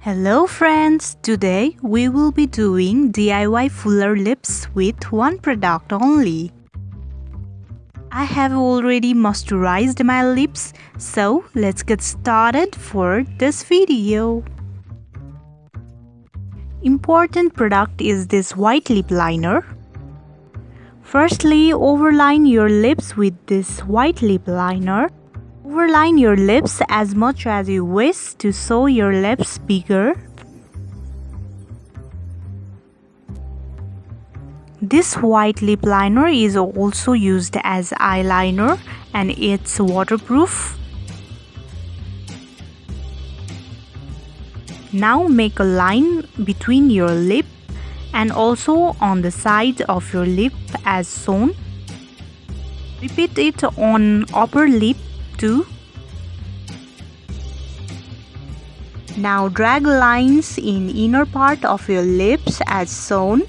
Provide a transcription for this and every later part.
Hello friends, today we will be doing DIY fuller lips with one product only. I have already moisturized my lips, so let's get started for this video. Important product is this white lip liner. Firstly, overline your lips with this white lip liner. Overline your lips as much as you wish to show your lips bigger. This white lip liner is also used as eyeliner and it's waterproof. Now make a line between your lip and also on the side of your lip as shown. Repeat it on upper lip too. Now drag lines in inner part of your lips as shown.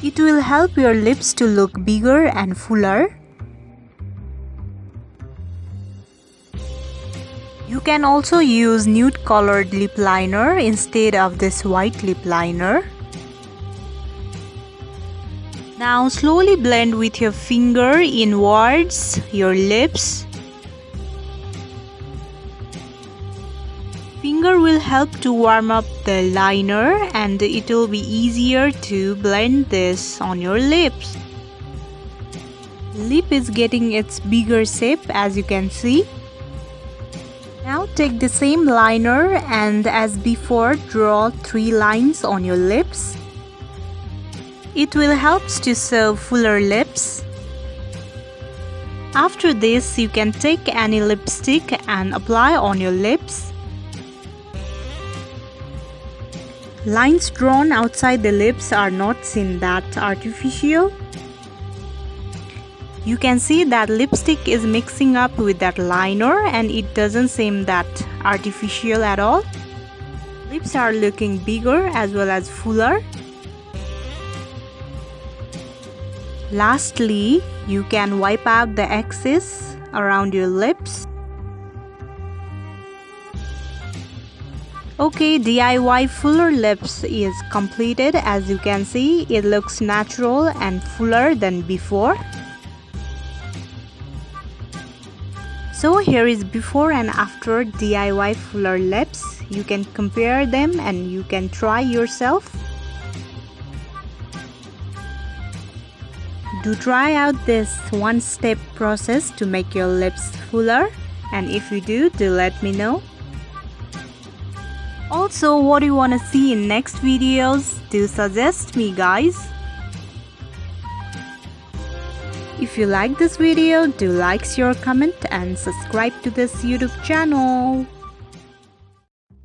It will help your lips to look bigger and fuller. You can also use nude colored lip liner instead of this white lip liner. Now slowly blend with your finger inwards your lips. Finger will help to warm up the liner and it will be easier to blend this on your lips. Lip is getting its bigger shape as you can see. Now take the same liner and as before draw 3 lines on your lips. It will help to show fuller lips. After this, you can take any lipstick and apply on your lips. Lines drawn outside the lips are not seen that artificial. You can see that lipstick is mixing up with that liner and it doesn't seem that artificial at all. Lips are looking bigger as well as fuller. Lastly, you can wipe out the excess around your lips. Okay, DIY fuller lips is completed. As you can see, it looks natural and fuller than before. So here is before and after DIY fuller lips. You can compare them and you can try yourself. Do try out this one-step process to make your lips fuller, and if you do let me know. Also, what do you want to see in next videos? Do suggest me guys. If you like this video, do like, share, comment and subscribe to this YouTube channel.